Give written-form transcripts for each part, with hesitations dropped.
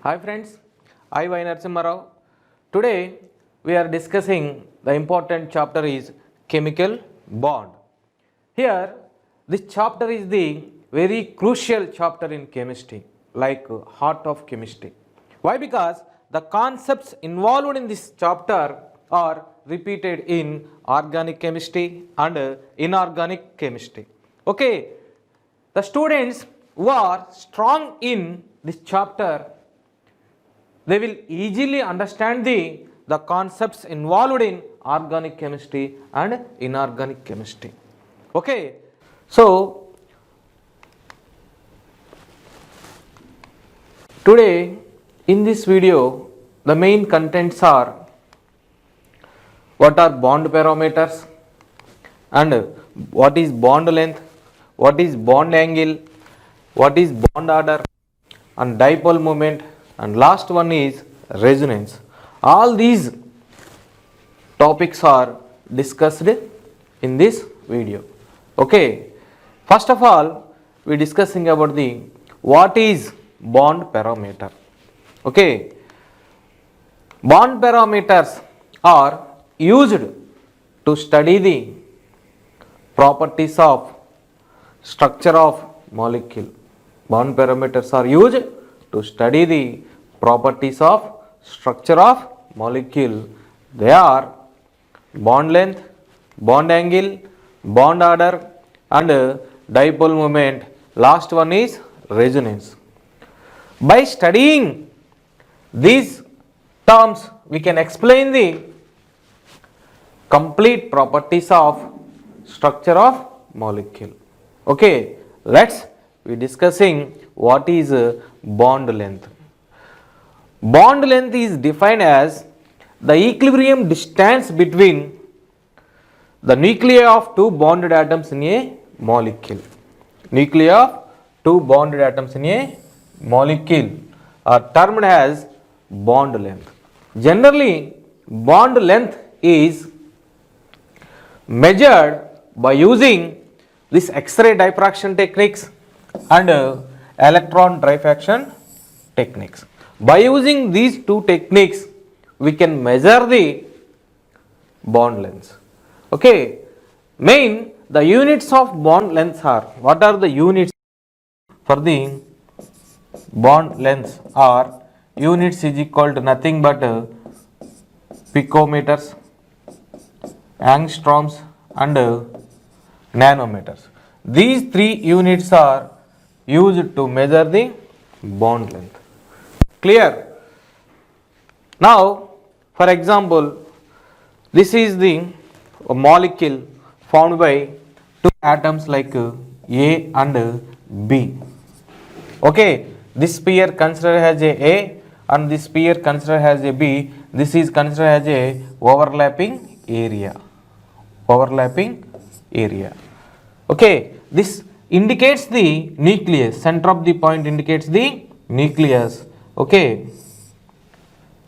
Hi friends, I Y Narasimha Rao. Today we are discussing the important chapter is chemical bond. Here this chapter is the very crucial chapter in chemistry, like heart of chemistry. Why? Because the concepts involved in this chapter are repeated in organic chemistry and inorganic chemistry. Okay, the students who are strong in this chapter, they will easily understand the concepts involved in organic chemistry and inorganic chemistry. Okay, so today in this video the main contents are what are bond parameters and what is bond length, what is bond angle, what is bond order and dipole moment, and last one is resonance. All these topics are discussed in this video. Okay, first of all we are discussing about the what is bond parameter. Okay, bond parameters are used to study the properties of structure of molecule. Bond parameters are used to study the properties of structure of molecule. They are bond length, bond angle, bond order and dipole moment. Last one is resonance. By studying these terms we can explain the complete properties of structure of molecule. Okay, let's be discussing what is bond length. Bond length is defined as the equilibrium distance between the nuclei of two bonded atoms in a molecule. Nuclei of two bonded atoms in a molecule are termed as bond length. Generally, bond length is measured by using this X-ray diffraction techniques and electron diffraction techniques. By using these two techniques we can measure the bond lengths. Okay, the units of bond lengths are, what are the units for the bond lengths are, units is equal to nothing but picometers, angstroms and nanometers. These three units are used to measure the bond length. Clear? Now, for example, this is the molecule formed by two atoms like A and B. Okay, this sphere considered as A and this sphere considered as a B. This is considered as a overlapping area. Overlapping area. Okay, this indicates the nucleus. Center of the point indicates the nucleus. Okay,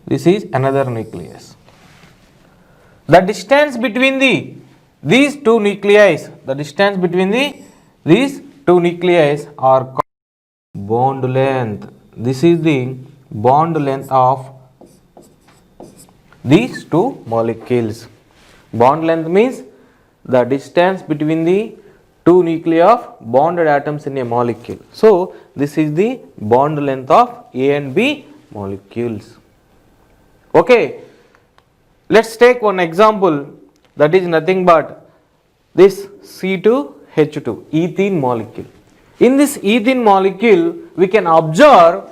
this is another nucleus. The distance between these two nuclei, the distance between these two nuclei are called bond length. This is the bond length of these two molecules. Bond length means the distance between the two nuclei of bonded atoms in a molecule. So, this is the bond length of A and B molecules. Okay, let's take one example, that is nothing but this C2H2 ethene molecule. In this ethene molecule we can observe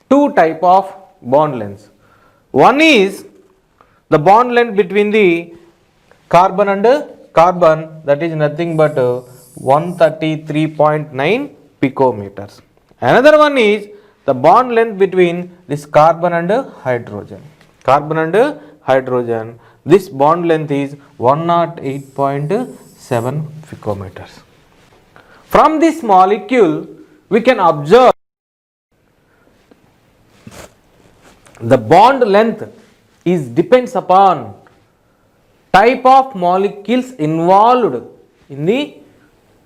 two type of bond lengths. One is the bond length between the carbon and carbon, that is nothing but 133.9 picometers. Another one is the bond length between this carbon and hydrogen. Carbon and hydrogen, this bond length is 108.7 picometers. From this molecule we can observe the bond length is depends upon type of molecules involved in the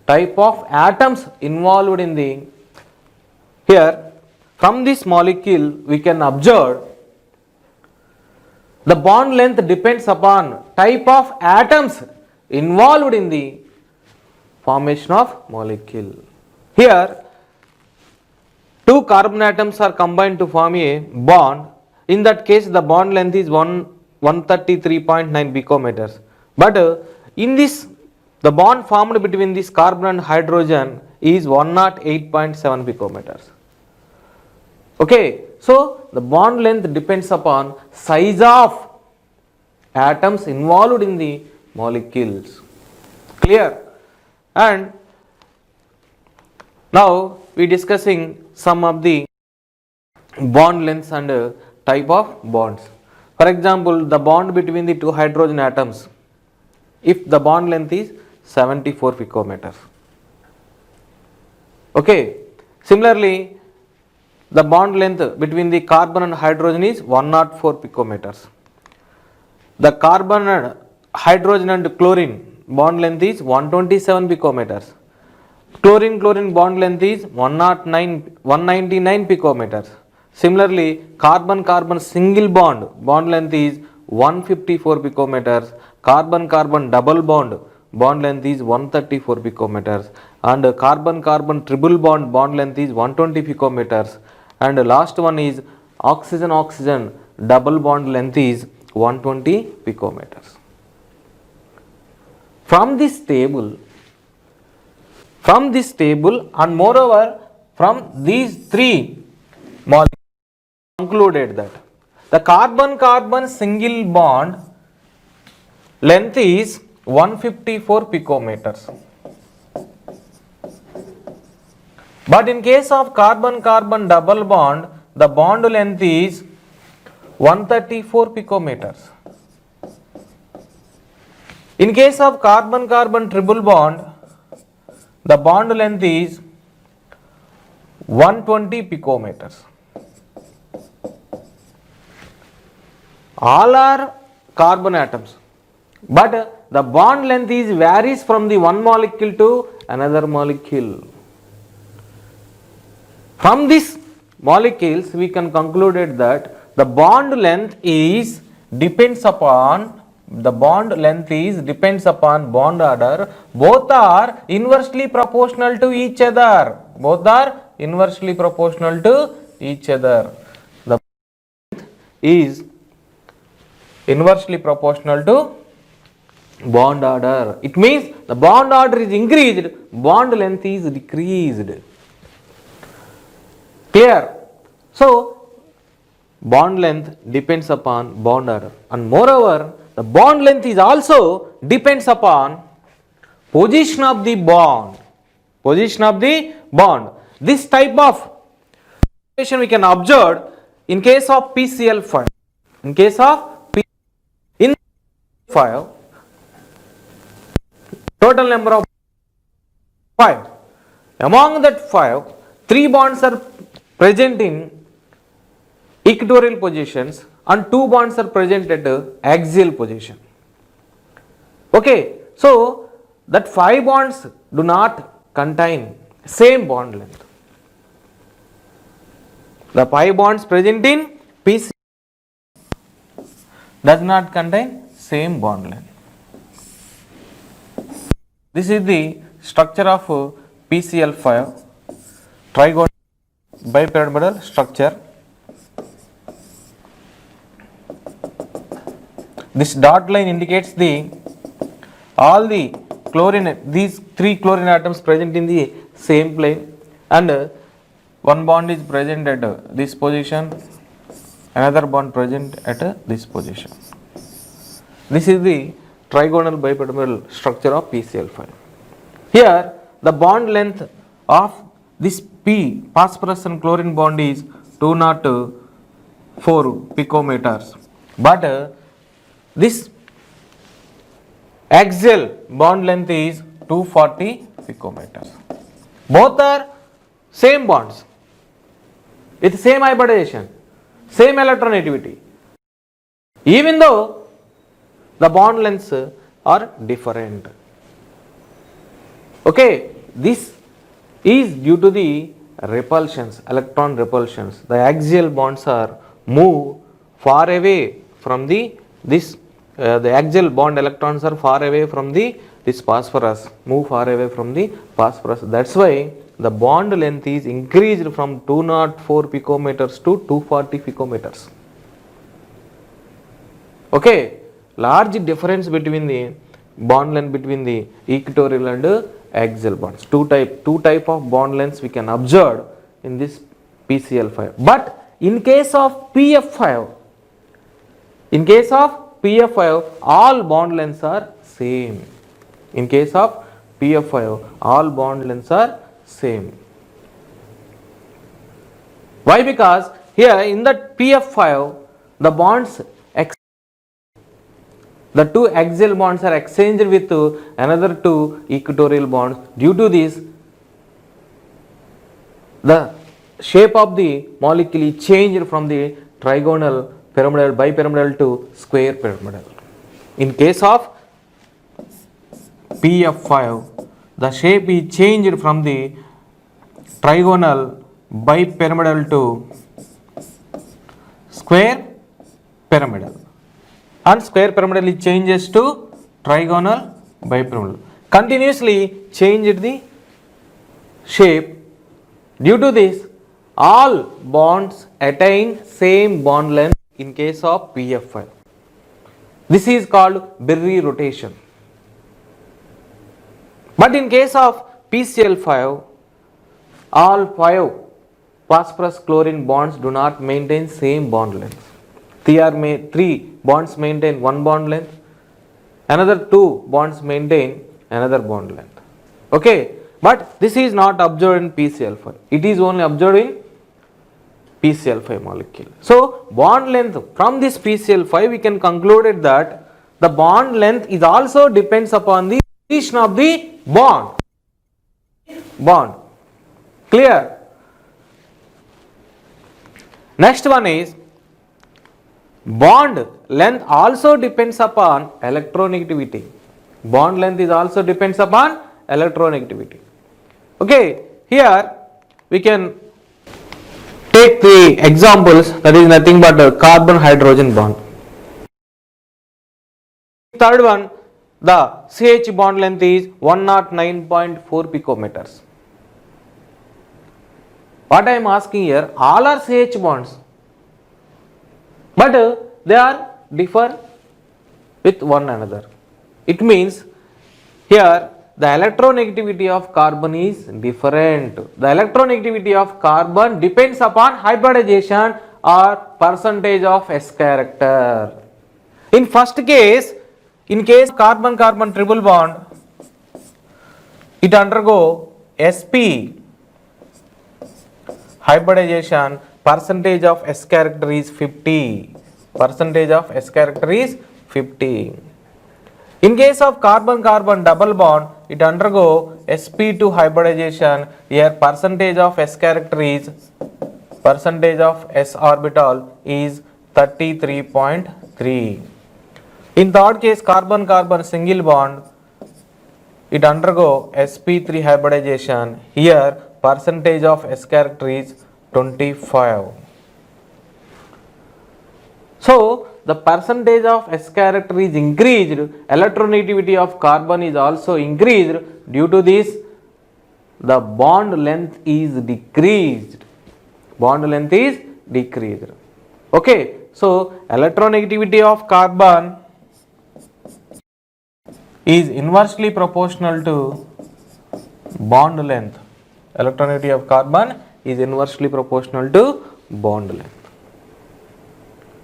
type of atoms involved in the here. From this molecule we can observe the bond length depends upon type of atoms involved in the formation of molecule. Here two carbon atoms are combined to form a bond. In that case the bond length is 133.9 picometers. But in this the bond formed between this carbon and hydrogen is 108.7 picometers. Okay, so the bond length depends upon size of atoms involved in the molecules. Clear? And now we discussing some of the bond lengths and type of bonds. For example, the bond between the two hydrogen atoms, if the bond length is 74 picometers. Okay, similarly the bond length between the carbon and hydrogen is 104 picometers. The carbon and hydrogen and chlorine bond length is 127 picometers. Chlorine bond length is 199 picometers. Similarly, carbon single bond length is 154 picometers. Carbon double bond length is 134 picometers, and carbon triple bond length is 120 picometers, and last one is oxygen double bond length is 120 picometers. From this table and moreover from these three molecules concluded that the carbon single bond length is 154 picometers. But in case of carbon double bond, the bond length is 134 picometers. In case of carbon triple bond, the bond length is 120 picometers. All are carbon atoms, but the bond length varies from the one molecule to another molecule. From these molecules we can conclude that the bond length depends upon bond order. Both are inversely proportional to each other. The length is inversely proportional to bond order. It means the bond order is increased, bond length is decreased. Clear? So bond length depends upon bond order, and moreover the bond length is also depends upon position of the bond. This type of situation we can observe in case of PCl5. In case of PCl5, total number of 5. Among that 5, 3 bonds are present in equatorial positions and 2 bonds are present at axial position. Okay, so that 5 bonds do not contain same bond length. The 5 bonds present in PC does not contain same bond length. This is the structure of PCl5, trigonal bipyramidal structure. This dot line indicates all the chlorine, these 3 chlorine atoms present in the same plane, and one bond is present at this position, another bond present at this position. This is the trigonal bipyramidal structure of PCl5. Here the bond length of this P, phosphorus and chlorine bond is 204 picometers, but this axial bond length is 240 picometers. Both are same bonds with same hybridization, same electronegativity, even though the bond lengths are different. Okay, this is due to the repulsions, electron repulsions. The axial bonds are move far away from the axial bond electrons are far away from this phosphorus, move far away from the phosphorus. That's why the bond length is increased from 204 picometers to 240 picometers. Okay, large difference between the bond length between the equatorial and axial bonds. Two type of bond lengths we can observe in this PCl5. But in case of PF5, all bond lengths are same. In case of PF5, all bond lengths are same. Why? Because here in that PF5, the bonds the two axial bonds are exchanged with another two equatorial bonds. Due to this, the shape of the molecule is changed from the trigonal, pyramidal, bipyramidal to square pyramidal. In case of PF5, the shape is changed from the trigonal, bipyramidal to square pyramidal. And square pyramidal it changes to trigonal, bipyramidal. Continuously changed the shape. Due to this, all bonds attain same bond length in case of PF5. This is called Berry rotation. But in case of PCl5, all 5 phosphorus chlorine bonds do not maintain same bond length. 3 bonds maintain one bond length, another 2 bonds maintain another bond length. Okay, but this is not observed in PCl5. It is only observed in PCl5 molecule. So bond length from this PCl5 we can conclude that the bond length is also depends upon the position of the bond. Clear? Next one is bond length also depends upon electronegativity. Bond length is also depends upon electronegativity. Okay, here we can take the examples, that is nothing but a carbon hydrogen bond. Third one, the CH bond length is 109.4 picometers. What I am asking here, all are CH bonds, but they are differ with one another. It means here the electronegativity of carbon is different. The electronegativity of carbon depends upon hybridization or percentage of S character. In first case, in case carbon-carbon triple bond, it undergo sp hybridization, percentage of S character is 50. Percentage of S character is 50. In case of carbon-carbon double bond, it undergo sp2 hybridization. Here percentage of S character is, percentage of S orbital is 33.3. In third case, carbon-carbon single bond, it undergo sp3 hybridization. Here percentage of S character is 25. So the percentage of S character is increased, electronegativity of carbon is also increased. Due to this, the bond length is decreased. Bond length is decreased. Okay, so electronegativity of carbon is inversely proportional to bond length. Electronegativity of carbon is inversely proportional to bond length.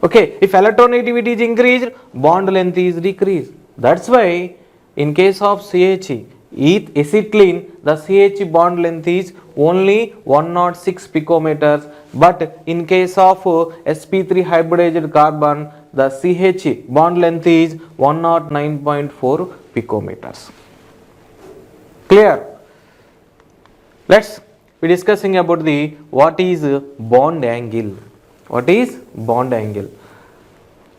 Okay, if electronegativity is increased, bond length is decreased. That's why in case of CH, acetylene, the CH bond length is only 106 picometers, but in case of sp3 hybridized carbon, the CH bond length is 109.4 picometers. Clear? Let's be discussing about the what is bond angle. What is bond angle?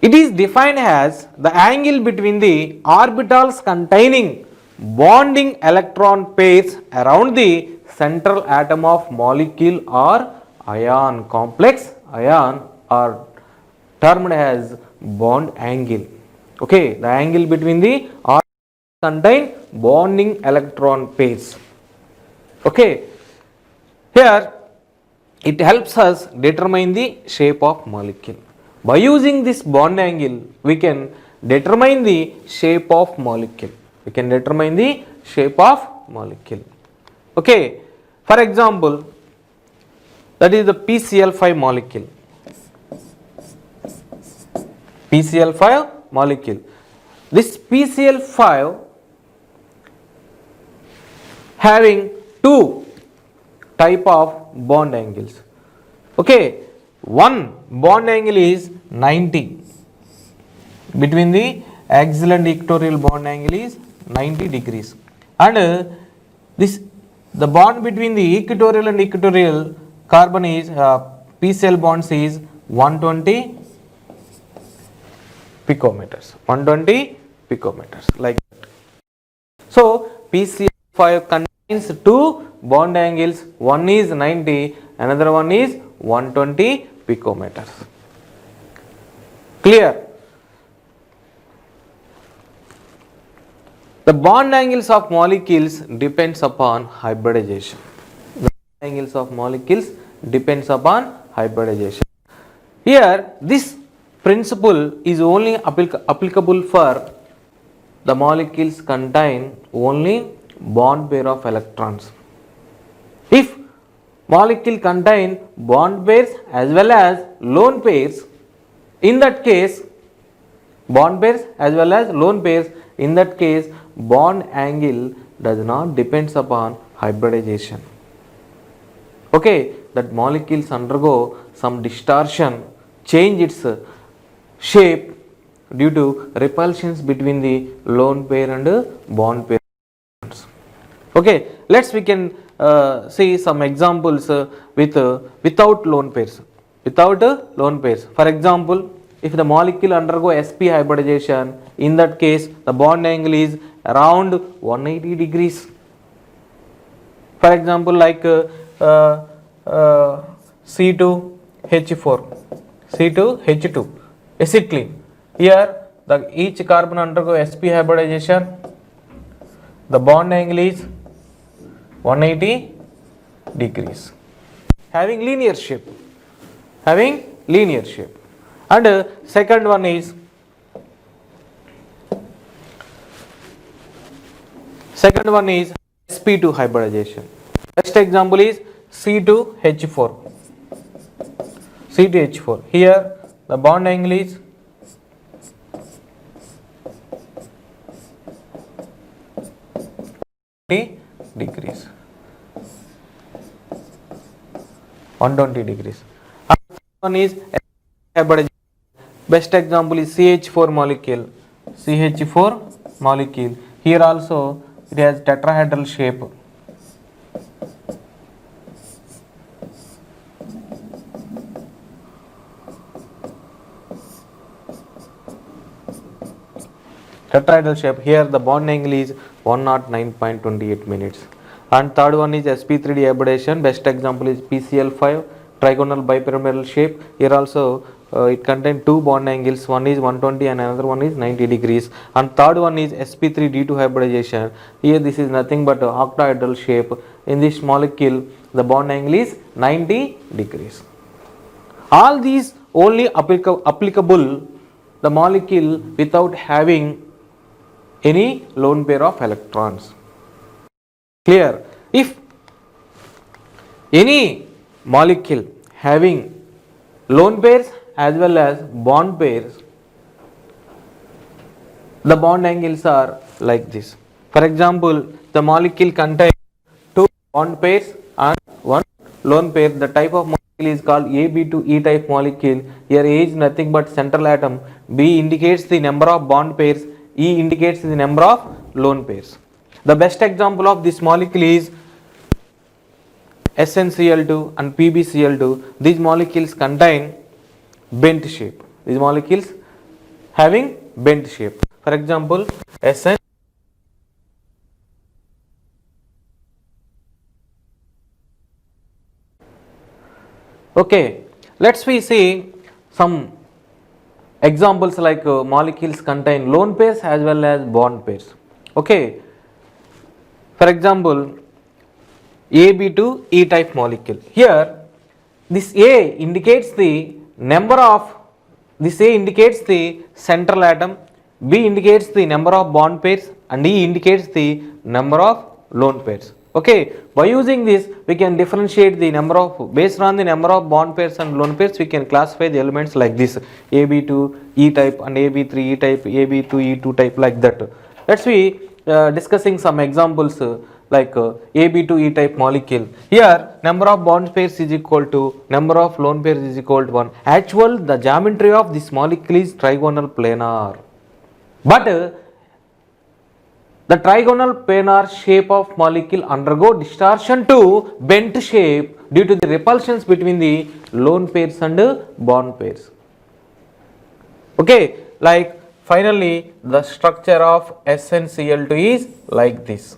It is defined as the angle between the orbitals containing bonding electron pairs around the central atom of molecule or ion. Complex ion are termed as bond angle. Okay, the angle between the atoms contain bonding electron pairs. Okay, here it helps us determine the shape of molecule. By using this bond angle, we can determine the shape of molecule. We can determine the shape of molecule. Okay, for example, that is the PCl5 molecule. PCl5 molecule. This PCl5 having two type of bond angles. Okay, one bond angle is 90. Between the axial and equatorial bond angle is 90 degrees. And the bond between the equatorial and equatorial carbon is PCl bonds is 120 picometers. 120 picometers like that. So PCl5 contains two bond angles, one is 90, another one is 120 picometers. Clear? The bond angles of molecules depends upon hybridization. The bond angles of molecules depends upon hybridization. Here, this principle is only applicable for the molecules contain only bond pair of electrons. If molecule contain bond pairs as well as lone pairs, in that case bond pairs as well as lone pairs, in that case bond angle does not depends upon hybridization. Okay, that molecules undergo some distortion, change its shape due to repulsions between the lone pair and bond pair. Okay, we can see some examples without lone pairs. Without lone pairs. For example, if the molecule undergo sp hybridization, in that case the bond angle is around 180 degrees. For example, like C2H4, C2H2, acetylene. Here each carbon undergo sp hybridization. The bond angle is 180 degrees, having linear shape. And second one is sp2 hybridization. Next example is C2H4. Here the bond angle is 120 degrees. One is hybridization. Best example is CH4 molecule. Here also it has tetrahedral shape. Here the bond angle is 109.28 minutes. And third one is sp3 hybridization. Best example is PCl5 trigonal bipyramidal shape. Here also it contains two bond angles, one is 120 and another one is 90 degrees. And third one is sp3d2 hybridization. Here this is nothing but octahedral shape. In this molecule the bond angle is 90 degrees. All these only applicable the molecule without having any lone pair of electrons. Clear? If any molecule having lone pairs as well as bond pairs, the bond angles are like this. For example, the molecule contains two bond pairs and one lone pair. The type of molecule is called AB2E type molecule. Here A is nothing but central atom, B indicates the number of bond pairs, E indicates the number of lone pairs. The best example of this molecule is SnCl2 and PbCl2. These molecules contain bent shape. These molecules having bent shape. For example, Okay, let's we see some examples like molecules contain lone pairs as well as bond pairs. Okay, for example, AB to E type molecule. Here this A indicates the number of, this A indicates the central atom, B indicates the number of bond pairs, and E indicates the number of lone pairs. Okay, by using this we can differentiate the number of, based on the number of bond pairs and lone pairs we can classify the elements like this: AB2 E type and AB3 E type, AB2 E2 type, like that. Let's be discussing some examples like AB2 E type molecule. Here number of bond pairs is equal to number of lone pairs is equal to 1. Actual the geometry of this molecule is trigonal planar, but the trigonal planar shape of molecule undergo distortion to bent shape due to the repulsions between the lone pairs and bond pairs. Okay, like finally the structure of SnCl2 is like this.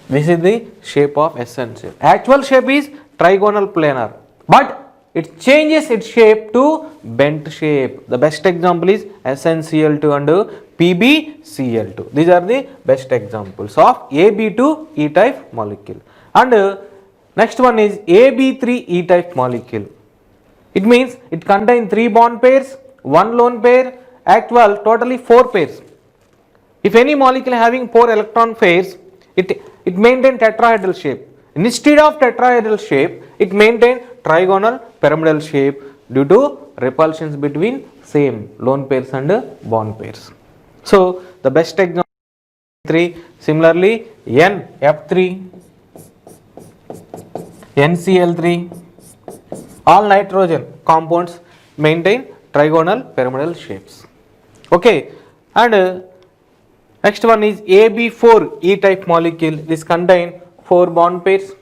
This is the shape of SnCl. Actual shape is trigonal planar, but it changes its shape to bent shape. The best example is SnCl2 and PbCl2. These are the best examples of AB2 E type molecule. And next one is AB3 E type molecule. It means it contains 3 bond pairs, 1 lone pair, actual totally 4 pairs. If any molecule having 4 electron pairs, it maintains tetrahedral shape. Instead of tetrahedral shape, it maintains trigonal pyramidal shape due to repulsions between same lone pairs and bond pairs. So the best example 3, similarly NF3, NCl3, all nitrogen compounds maintain trigonal pyramidal shapes. Okay, and next one is AB4 E type molecule. This contain 4 bond pairs,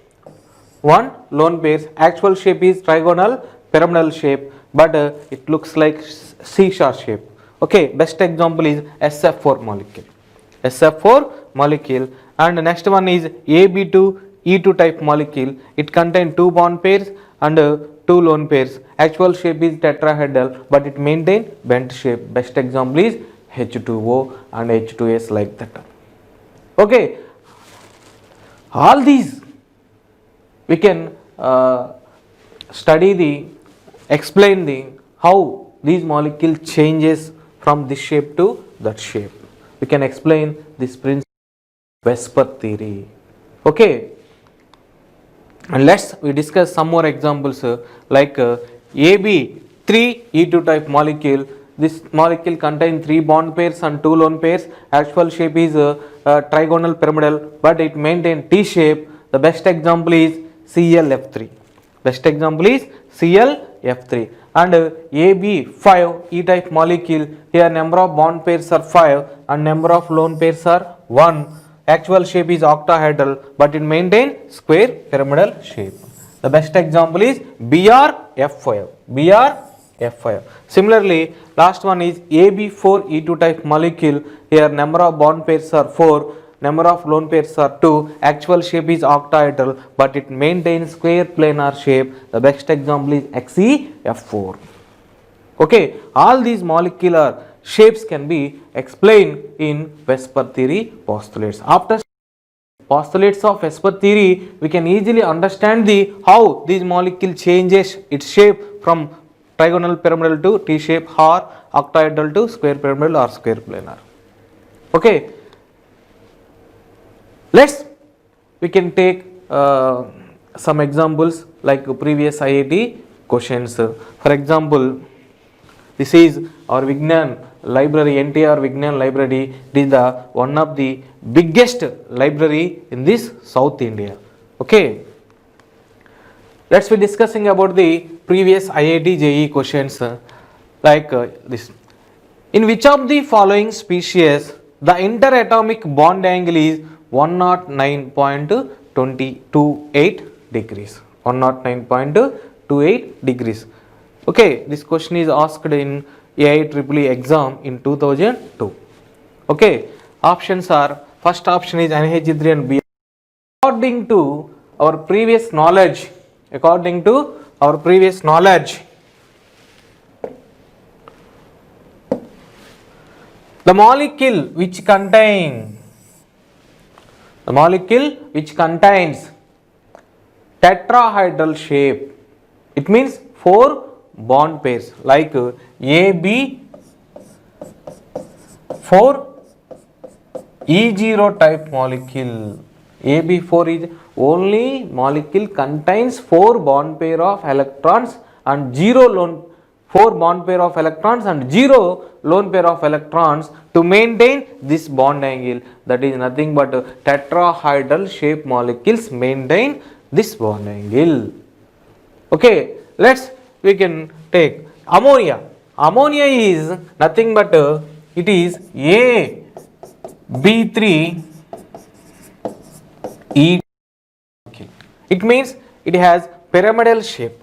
1 lone pairs. Actual shape is trigonal pyramidal shape, but it looks like seashore shape. Okay, best example is SF4 molecule. SF4 molecule. And next one is AB2 E2 type molecule. It contains 2 bond pairs and 2 lone pairs. Actual shape is tetrahedral, but it maintains bent shape. Best example is H2O and H2S, like that. Okay, all these we can study the, explain the how these molecule changes from this shape to that shape. We can explain this principle Vesper theory. Okay, and let's we discuss some more examples like AB3 E2 type molecule. This molecule contains 3 bond pairs and 2 lone pairs. Actual shape is trigonal pyramidal, but it maintains T shape. The best example is ClF3. Best example is ClF3. And AB5 E type molecule. Here number of bond pairs are 5 and number of lone pairs are 1. Actual shape is octahedral, but it maintains square pyramidal shape. The best example is BrF5. BrF5. Similarly, last one is AB4 E2 type molecule. Here number of bond pairs are 4, number of lone pairs are 2. Actual shape is octahedral, but it maintains square planar shape. The best example is XeF4. Okay, all these molecular shapes can be explained in Vesper theory postulates. After postulates of Vesper theory, we can easily understand the how these molecule changes its shape from trigonal pyramidal to T shape, or octahedral to square pyramidal or square planar. Okay, we can take some examples like previous IIT questions. For example, this is our Vignan library, NTR Vignan library. It is the one of the biggest library in this South India. Okay, let's be discussing about the previous IIT JEE questions like this. In which of the following species the interatomic bond angle is 109.228 degrees? 109.28 degrees. Okay, this question is asked in IIEEE exam in 2002. Okay, options are, first option is NH3 and B according to our previous knowledge, the molecule which contains tetrahedral shape, it means 4 bond pairs like AB4 E0 type molecule. AB4 is only molecule contains 4 bond pair of electrons and 4 bond pair of electrons and 0 lone pair of electrons to maintain this bond angle. That is nothing but tetrahedral shape molecules maintain this bond angle. Okay, we can take ammonia. Ammonia is nothing but it is AB3 E. It means it has pyramidal shape.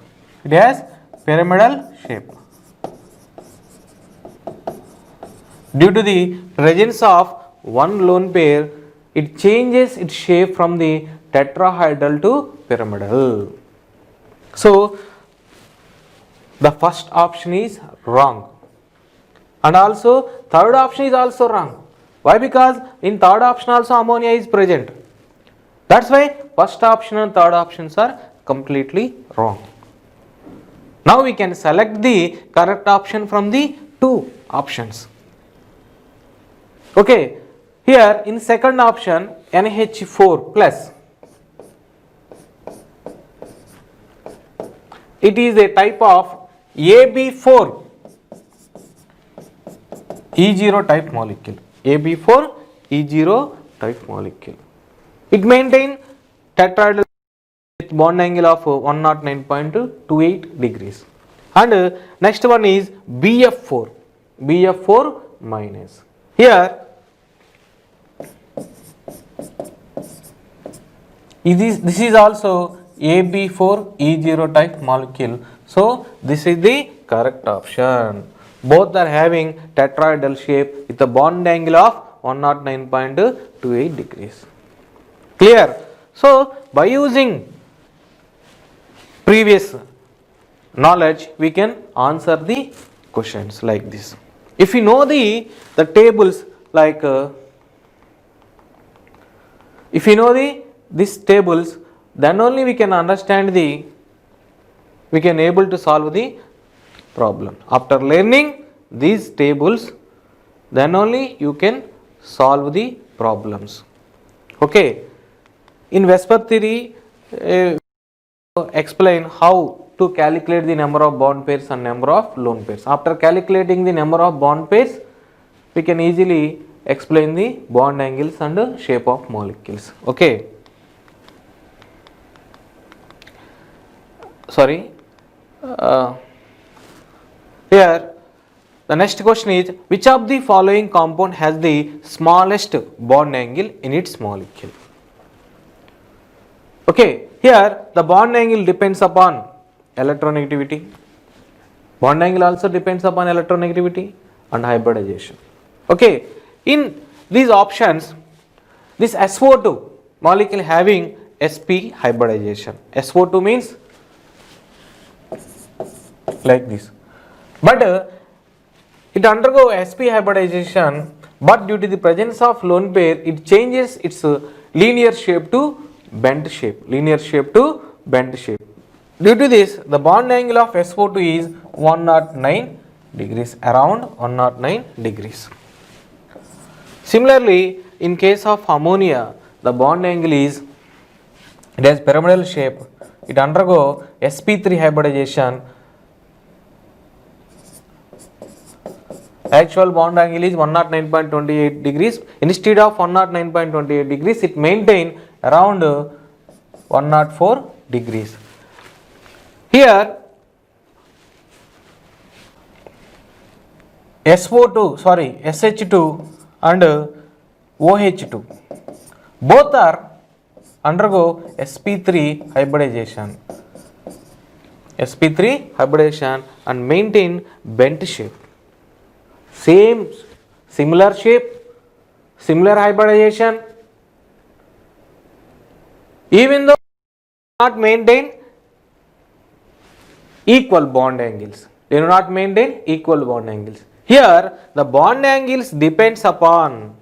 Due to the presence of one lone pair, it changes its shape from the tetrahedral to pyramidal. So the first option is wrong, and also third option is also wrong. Why? Because in third option also ammonia is present. That's why first option and third options are completely wrong. Now we can select the correct option from the 2 options. Okay, here in second option NH4 plus, it is a type of AB4 E0 type molecule. AB4 E0 type molecule. It maintains tetrahedral with bond angle of 109.28 degrees. And next one is BF4 minus. Here this is also AB4 E0 type molecule. So this is the correct option. Both are having tetrahedral shape with a bond angle of 109.28 degrees. Clear? So by using previous knowledge, we can answer the questions like this. If you know the tables, like if you know these tables, then only we can understand we can able to solve the problem. After learning these tables, then only you can solve the problems. Okay. In Vesper theory, explain how to calculate the number of bond pairs and number of lone pairs. After calculating the number of bond pairs, we can easily explain the bond angles and shape of molecules. Okay. Sorry. Here the next question is, which of the following compound has the smallest bond angle in its molecule? Okay, here the bond angle depends upon electronegativity. Bond angle also depends upon electronegativity and hybridization. Okay, in these options, this SO2 molecule having sp hybridization. SO2 means like this, but it undergo sp hybridization, but due to the presence of lone pair, it changes its linear shape to bent shape. Due to this, the bond angle of SO2 is 109 degrees, around 109 degrees. Similarly, in case of ammonia, the bond angle is, it has pyramidal shape. It undergo sp3 hybridization. Actual bond angle is 109.28 degrees. Instead of 109.28 degrees, it maintain around 104 degrees. Here SH2 and OH2 both are undergo sp3 hybridization. And maintain bent shape. Similar shape, similar hybridization. even though not maintain equal bond angles. They do not maintain equal bond angles. Here the bond angles depends upon,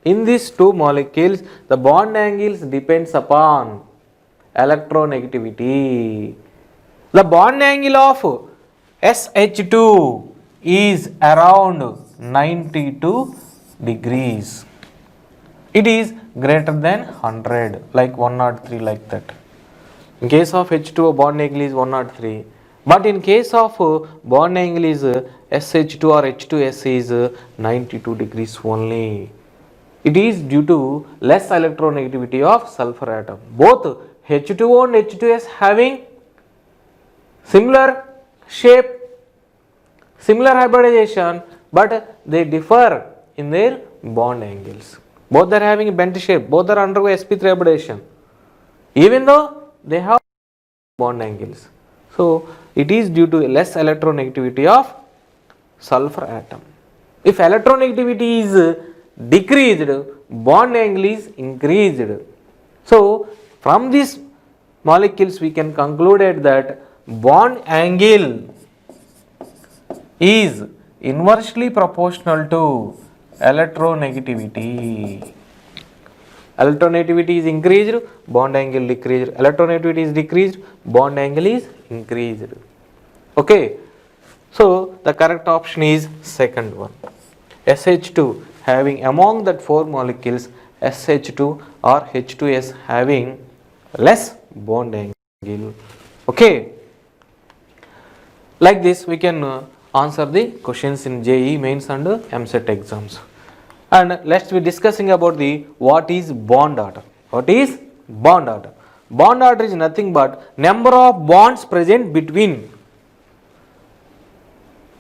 in these two molecules, the bond angles depends upon electronegativity. The bond angle of SH2 is around 92 degrees. It is greater than 100, like 103, like that. In case of H2O, bond angle is 103. But in case of bond angle is SH2 or H2S is 92 degrees only. It is due to less electronegativity of sulfur atom. Both H2O and H2S having similar shape, similar hybridization, but they differ in their bond angles. Both are having a bent shape, both are undergo sp3 hybridization, even though they have bond angles. So it is due to less electronegativity of sulfur atom. If electronegativity is decreased, bond angle is increased. So from these molecules we can conclude that bond angle is inversely proportional to electronegativity. Electronegativity is increased, bond angle decreased. Electronegativity is decreased, bond angle is increased. Okay. So the correct option is second one. SH2 having among that four molecules, SH2 or H2S having less bond angle. Okay. Like this we can answer the questions in JEE mains and MCET exams. And let's be discussing about the what is bond order. What is bond order? Bond order is nothing but number of bonds present between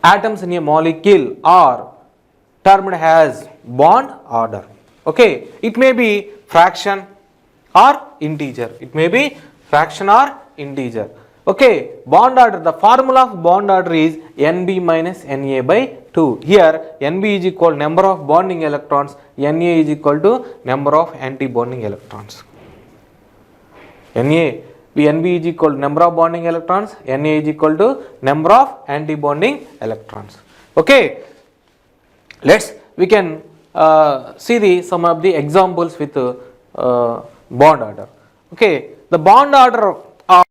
atoms in a molecule are termed as bond order. Okay, it may be fraction or integer. It may be fraction or integer. Okay, bond order, the formula of bond order is Nb minus Na by 2. Here Nb is equal to number of bonding electrons, Na is equal to number of anti-bonding electrons. Nb is equal to number of bonding electrons, Na is equal to number of anti-bonding electrons. Okay, we can see some of the examples with bond order. Okay, the bond order of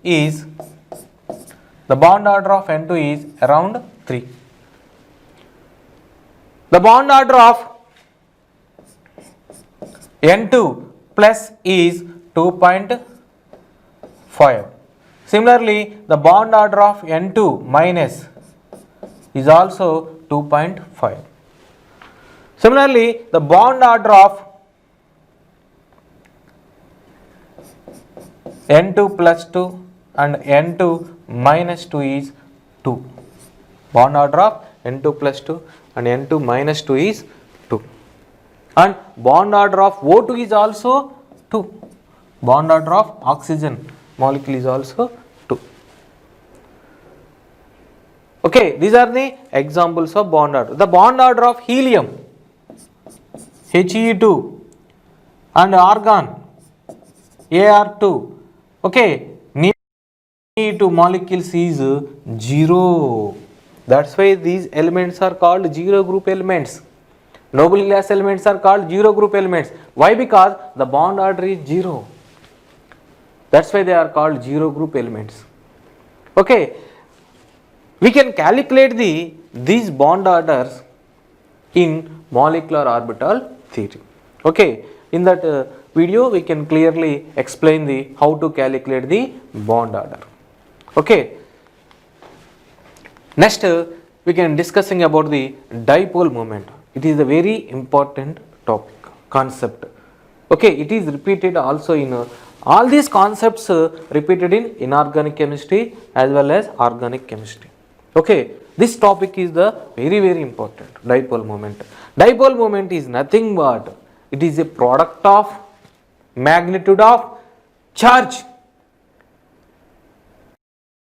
N2 is around 3. The bond order of N2 plus is 2.5. Similarly, the bond order of N2 minus is also 2.5. Similarly, the bond order of N2 plus 2 and N2 minus 2 is 2. Bond order of N2 plus 2 and N2 minus 2 is 2. And bond order of O2 is also 2. Bond order of oxygen molecule is also 2. Okay, these are the examples of bond order. The bond order of helium, He2 and argon, Ar2. Okay, He2 molecules is 0. That's why these elements are called zero group elements. Noble gas elements are called zero group elements. Why? Because the bond order is 0. That's why they are called zero group elements. Okay, we can calculate these bond orders in molecular orbital theory. Okay, in that video we can clearly explain how to calculate the bond order. Okay, next we can discussing about the dipole moment. It is a very important topic, concept. Okay, it is repeated also in all these concepts repeated in inorganic chemistry as well as organic chemistry. Okay, this topic is the very important, dipole moment. Dipole moment is nothing but it is a product of magnitude of charge,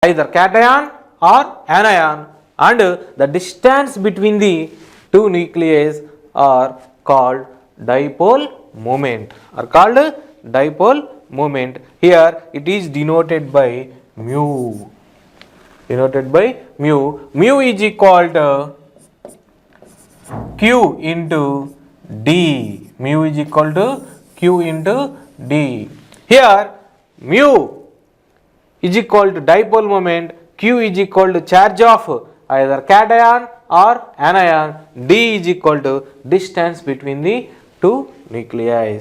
either cation or anion, and the distance between the two nuclei are called dipole moment, moment. Here it is denoted by mu. Denoted by mu. Mu is equal to Q into D. Mu is equal to Q into D. Here mu is equal to dipole moment, Q is equal to charge of either cation or anion, D is equal to distance between the two nuclei.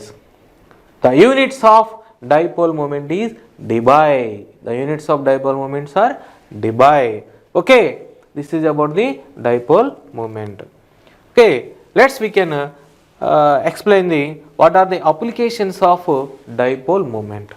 The units of dipole moment is dBi. The units of dipole moments are dBi. Okay, this is about the dipole moment. Okay, we can explain the what are the applications of dipole moment.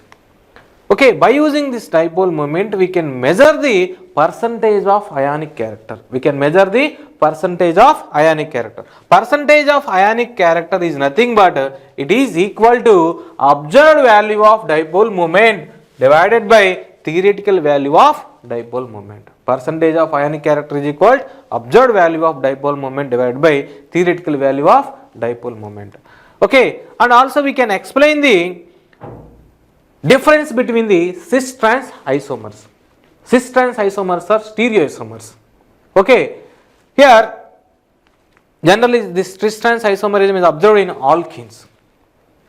Okay, by using this dipole moment, we can measure the percentage of ionic character. We can measure the percentage of ionic character. Percentage of ionic character is nothing but it is equal to observed value of dipole moment divided by theoretical value of dipole moment. Percentage of ionic character is equal to observed value of dipole moment divided by theoretical value of dipole moment. Okay, and also we can explain the difference between the cis-trans isomers. Cis-trans isomers are stereoisomers. Okay, here generally this cis-trans isomerism is observed in alkenes.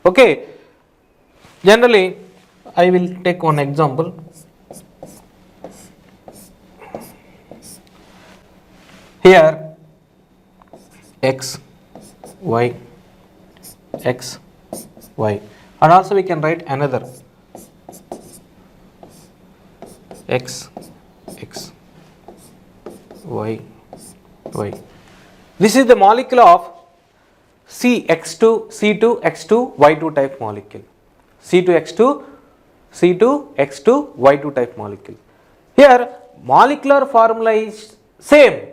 Okay, generally I will take one example. Here X, Y, X, Y, and also we can write another X, X, Y, Y. This is the molecule of CX2, C2, X2, Y2 type molecule. C2X2, C2, X2, Y2 type molecule. Here molecular formula is same,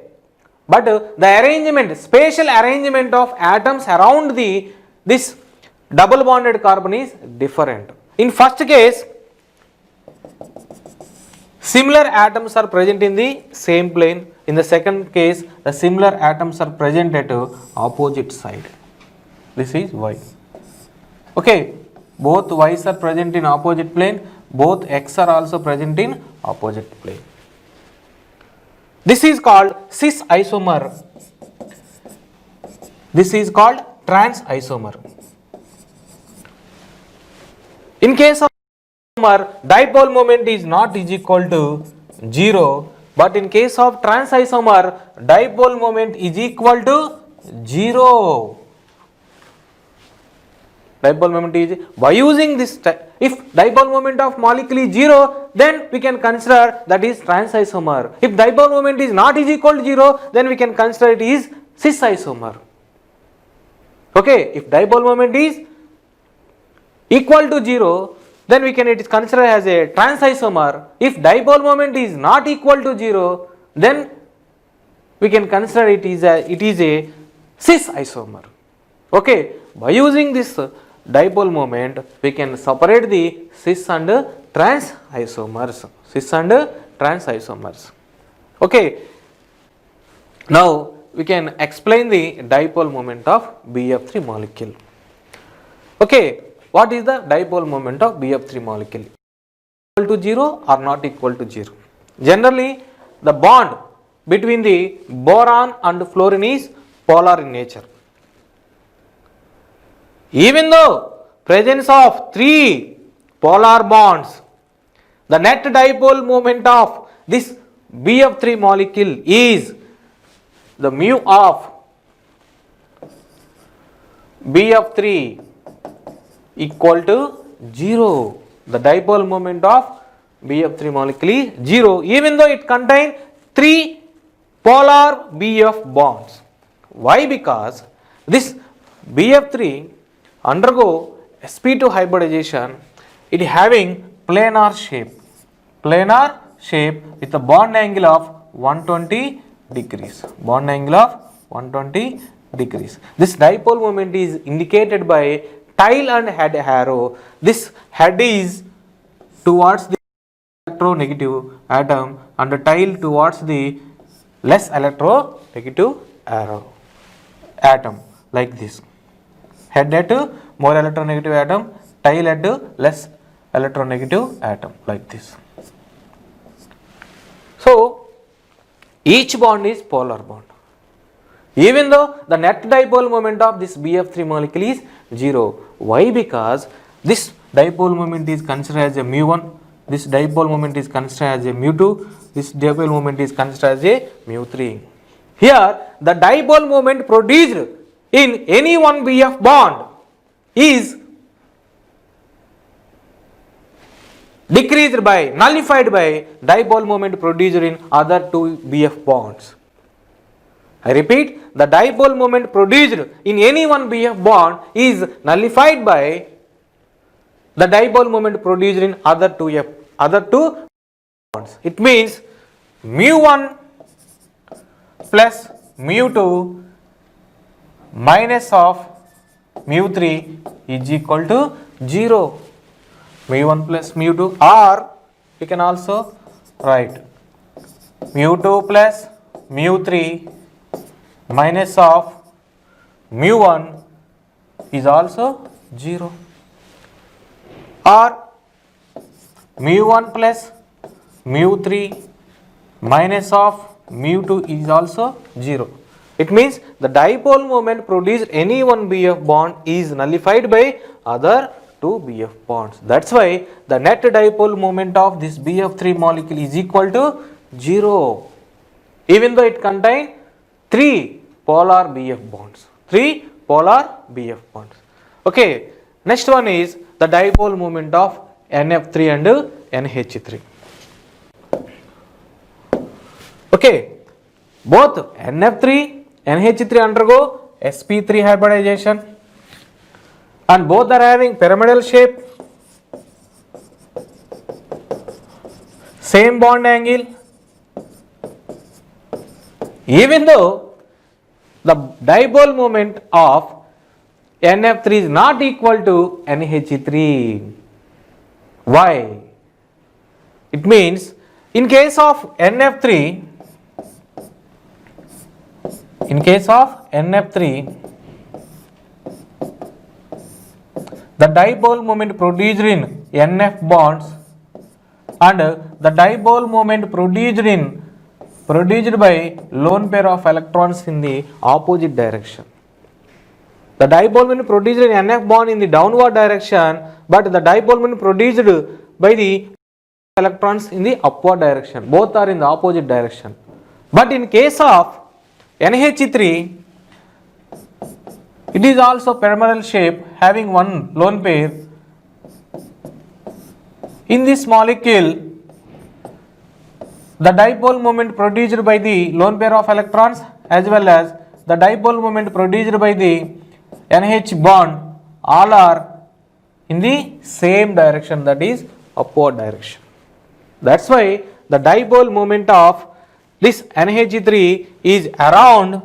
but the arrangement, spatial arrangement of atoms around this double bonded carbon is different. In first case, similar atoms are present in the same plane. In the second case, the similar atoms are present at opposite side. This is Y. Okay, both Y's are present in opposite plane, both X are also present in opposite plane. This is called cis isomer. This is called trans isomer. In case of isomer, dipole moment is not is equal to 0, but in case of trans isomer, dipole moment is equal to 0. Dipole moment is, by using this, if dipole moment of molecule is 0, then we can consider that is trans isomer. If dipole moment is not is equal to 0, then we can consider it is cis isomer. Okay, if dipole moment is equal to 0, then we can it is considered as a trans isomer. If dipole moment is not equal to 0, then we can consider it is a cis isomer. Okay, by using this dipole moment, we can separate the cis and trans isomers. Cis and trans isomers. Okay, now we can explain the dipole moment of BF3 molecule. Okay, what is the dipole moment of BF3 molecule? Equal to 0 or not equal to 0? Generally, the bond between the boron and fluorine is polar in nature. Even though presence of 3 polar bonds, the net dipole moment of this BF3 molecule is the mu of BF3 equal to 0. The dipole moment of BF3 molecule is 0, even though it contains 3 polar BF bonds. Why? Because this BF3 undergo sp2 hybridization, it having planar shape with a bond angle of 120 degrees. Bond angle of 120 degrees. This dipole moment is indicated by tail and head arrow. This head is towards the electronegative atom and the tail towards the less electronegative atom, like this. Head at more electronegative atom, tail at less electronegative atom like this. So each bond is polar bond, even though the net dipole moment of this BF3 molecule is 0. Why? Because this dipole moment is considered as a mu1, this dipole moment is considered as a mu2, this dipole moment is considered as a mu3. Here the dipole moment produced in any one BF bond is decreased by, nullified by dipole moment produced in other two BF bonds. I repeat, the dipole moment produced in any one BF bond is nullified by the dipole moment produced in other two bonds. It means mu1 plus mu2 minus of mu3 is equal to 0. mu1 plus mu2, or we can also write mu2 plus mu3 minus of mu1 is also 0, or mu1 plus mu3 minus of mu2 is also 0. It means the dipole moment produced any one BF bond is nullified by other two BF bonds. That's why the net dipole moment of this BF3 molecule is equal to 0, even though it contains 3 polar BF bonds. 3 polar BF bonds. Okay, next one is the dipole moment of NF3 and NH3. Okay, both NF3 and NH3 undergo sp3 hybridization, and both are having pyramidal shape, same bond angle, even though the dipole moment of NF3 is not equal to NH3. Why? It means in case of NF3, the dipole moment produced in NF bonds and the dipole moment produced by lone pair of electrons in the opposite direction. The dipole moment produced in NF bond in the downward direction, but the dipole moment produced by the electrons in the upward direction. Both are in the opposite direction. But in case of NH3, it is also pyramidal shape having one lone pair. In this molecule, the dipole moment produced by the lone pair of electrons as well as the dipole moment produced by the NH bond all are in the same direction, that is upward direction. That's why the dipole moment of this NH3 is around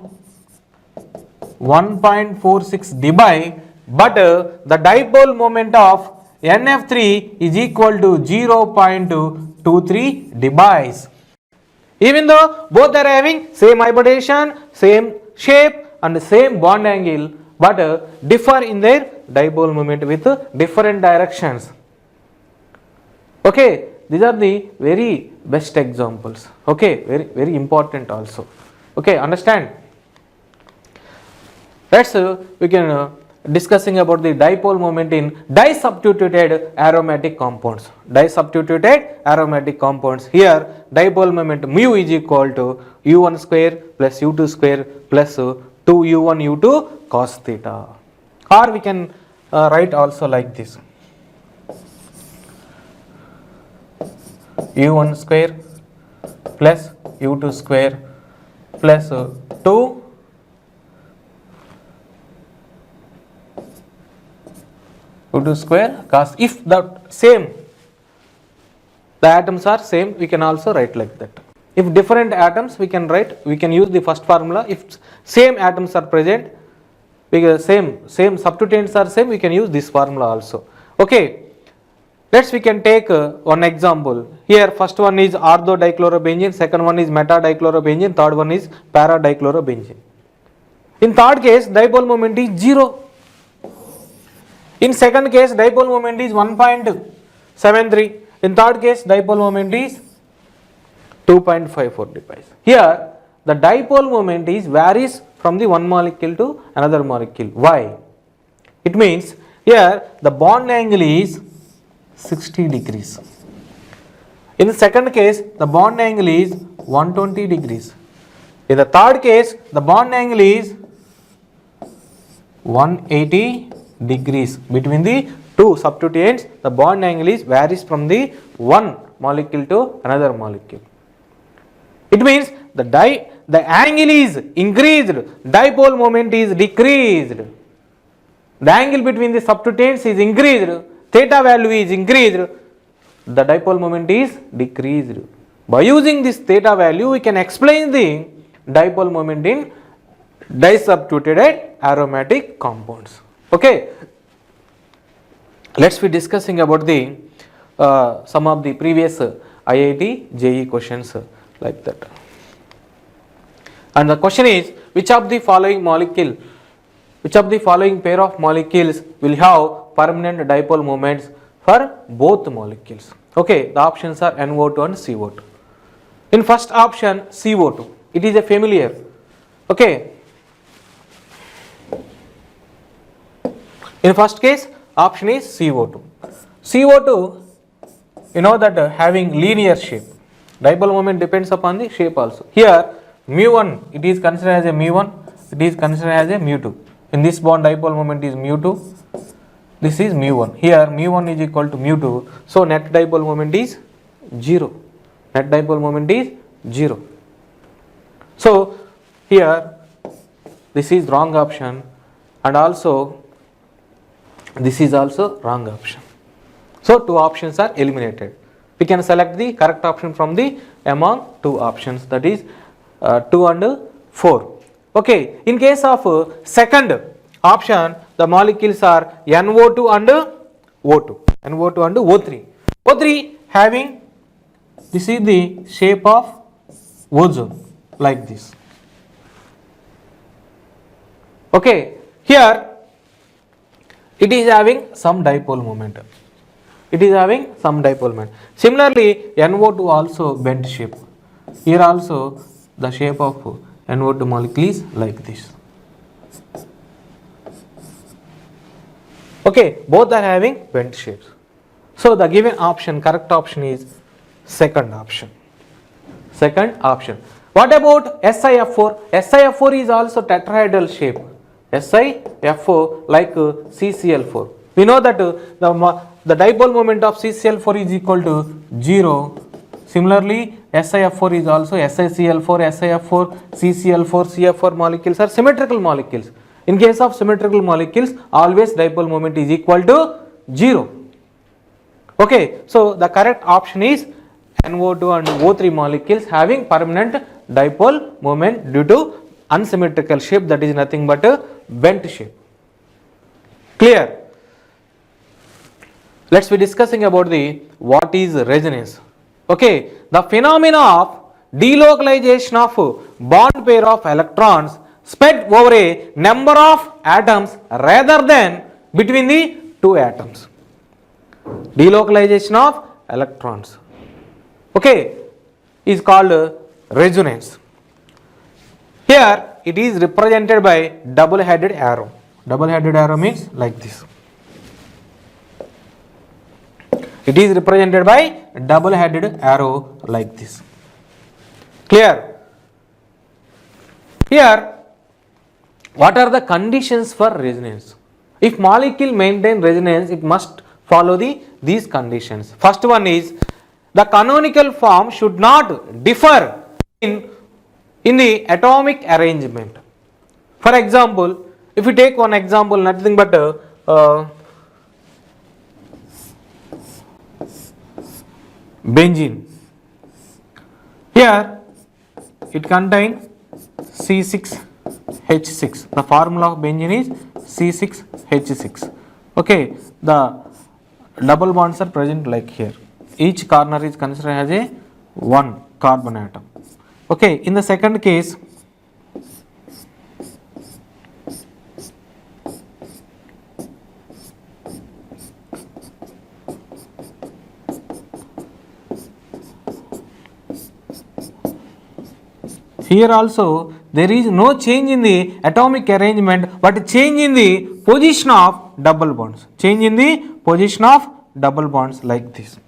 1.46 dBi, but the dipole moment of NF3 is equal to 0.23 dBi. Even though both are having same hybridization, same shape and same bond angle, but differ in their dipole moment with different directions. Okay, these are the very best examples. Okay, very important also. Okay, understand? Let's we can discussing about the dipole moment in disubstituted aromatic compounds. Disubstituted aromatic compounds. Here dipole moment mu is equal to u1 square plus u2 square plus 2u1 u2 cos theta. Or we can write also like this: u1 square plus u2 square plus 2 u2 square cos. If the atoms are same, we can also write like that. If different atoms, we can use the first formula. If same atoms are present, because same substituents are same, we can use this formula also. Okay, we can take one example. Here first one is ortho-dichlorobenzene, second one is meta-dichlorobenzene, third one is para-dichlorobenzene. In third case, dipole moment is 0. In second case, dipole moment is 1.6 7.3. In third case, dipole moment is 2.54 dpi. Here, the dipole moment is varies from the one molecule to another molecule. Why? It means here the bond angle is 60 degrees. In the second case, the bond angle is 120 degrees. In the third case, the bond angle is 180 degrees. Between the two substituents, the bond angle is varies from the one molecule to another molecule. It means the angle is increased, dipole moment is decreased. The angle between the substituents is increased, theta value is increased, the dipole moment is decreased. By using this theta value, we can explain the dipole moment in disubstituted aromatic compounds. Okay. Let's be discussing about the some of the previous IIT JEE questions like that. And the question is, which of the following pair of molecules will have permanent dipole moments for both molecules? Okay, the options are NO2 and CO2. In first option, CO2, it is a familiar. Okay. In first case, option is CO2. CO2, you know that having linear shape. Dipole moment depends upon the shape also. Here, mu1, it is considered as a mu1, it is considered as a mu2. In this bond, dipole moment is mu2, this is mu1. Here, mu1 is equal to mu2, so net dipole moment is 0. Net dipole moment is 0. So, here, this is wrong option, and also this is also wrong option. So, two options are eliminated. We can select the correct option from the among two options, that is 2 and 4. Okay. In case of second option, the molecules are NO2 and O2. NO2 and O3. O3 having, this is the shape of ozone like this. Okay. Here it is having some dipole moment. It is having some dipole moment. Similarly, NO2 also bent shape. Here also the shape of NO2 molecule is like this. Okay, both are having bent shapes. So the given option, correct option is second option. Second option. What about SiF4? SiF4 is also tetrahedral shape. SiF4 like CCl4. We know that the dipole moment of CCl4 is equal to 0. Similarly, SiF4 is also SiCl4, SiF4, CCl4, CF4 molecules are symmetrical molecules. In case of symmetrical molecules, always dipole moment is equal to 0. Okay, so the correct option is NO2 and O3 molecules having permanent dipole moment due to unsymmetrical shape, that is nothing but a bent shape. Clear? Let's be discussing about the what is resonance. Okay, the phenomena of delocalization of bond pair of electrons spread over a number of atoms rather than between the two atoms. Delocalization of electrons, okay, is called resonance. Here it is represented by double-headed arrow. Double-headed arrow means like this. It is represented by double-headed arrow like this. Clear? Here, what are the conditions for resonance? If molecule maintain resonance, it must follow these conditions. First one is the canonical form should not differ in the atomic arrangement. For example, if you take one example, nothing but benzene. Here it contains C6H6. The formula of benzene is C6H6. Okay, the double bonds are present like here. Each corner is considered as a one carbon atom. Okay, in the second case, Here also there is no change in the atomic arrangement but change in the position of double bonds. Change in the position of double bonds like this.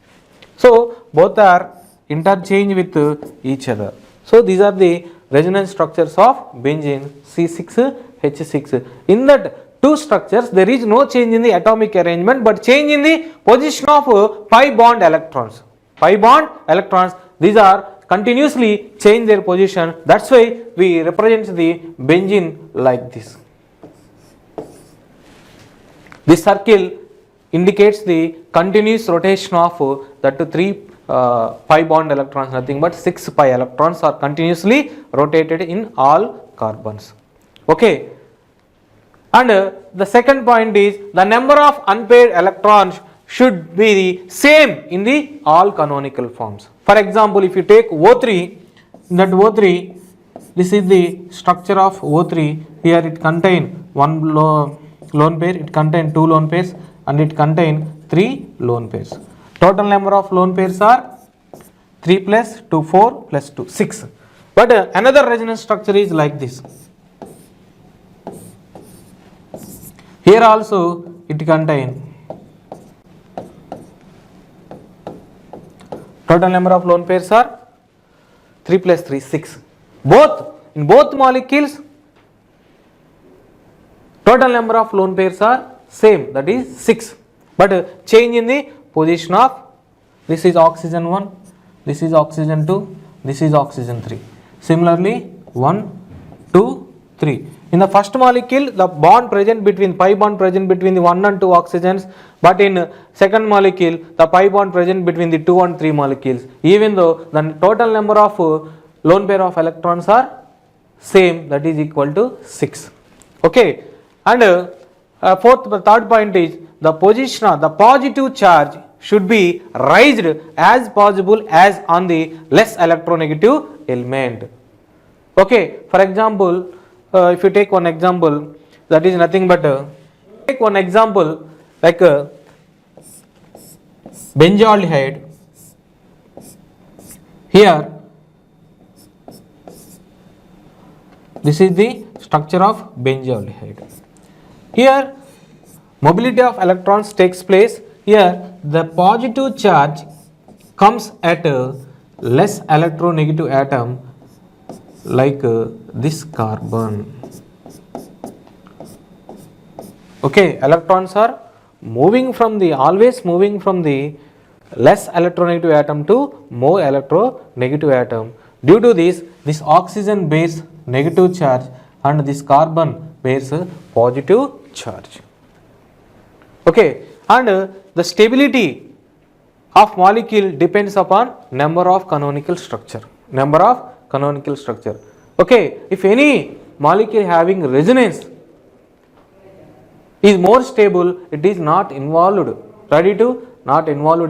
So both are interchange with each other. So these are the resonance structures of benzene C6H6. In that two structures there is no change in the atomic arrangement but change in the position of pi bond electrons. Pi bond electrons, these are continuously change their position. That's why we represent the benzene like this. This circle indicates the continuous rotation of that 3 pi bond electrons, nothing but 6 pi electrons are continuously rotated in all carbons. Okay. And the second point is the number of unpaired electrons should be the same in the all canonical forms. For example, if you take O3, that O3, this is the structure of O3. Here it contains one lone pair, it contains two lone pairs, and it contains three lone pairs. Total number of lone pairs are 3 plus 2, 4 plus 2, 6. But another resonance structure is like this. Here also it contains total number of lone pairs are 3 plus 3, 6. In both molecules, total number of lone pairs are same, that is 6. But change in the position of, this is oxygen 1, this is oxygen 2, this is oxygen 3. Similarly 1, 2, 3. In the first molecule, the bond present between pi bond present between the 1 and 2 oxygens, but in second molecule, the pi bond present between the 2 and 3 molecules. Even though the total number of lone pair of electrons are same, that is equal to 6. Okay. And the third point is the position of the positive charge should be raised as possible as on the less electronegative element. Okay. For example, if you take one example, that is nothing but take one example like benzaldehyde. Here this is the structure of benzaldehyde. Here mobility of electrons takes place. Here the positive charge comes at a less electronegative atom like this carbon. Okay, electrons are always moving from the less electronegative atom to more electronegative atom. Due to this oxygen bears negative charge and this carbon bears a positive charge. Okay, and the stability of molecule depends upon number of canonical structure. Okay, if any molecule having resonance is more stable, it is not involved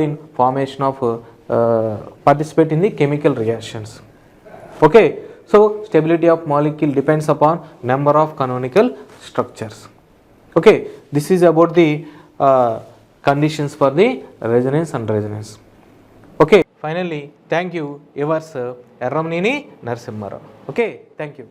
in formation of participate in the chemical reactions. Okay, so stability of molecule depends upon number of canonical structures. Okay, this is about the conditions for the resonance and resonance. Okay, finally, thank you, yours Erramaneni Narasimha Rao. Okay, thank you.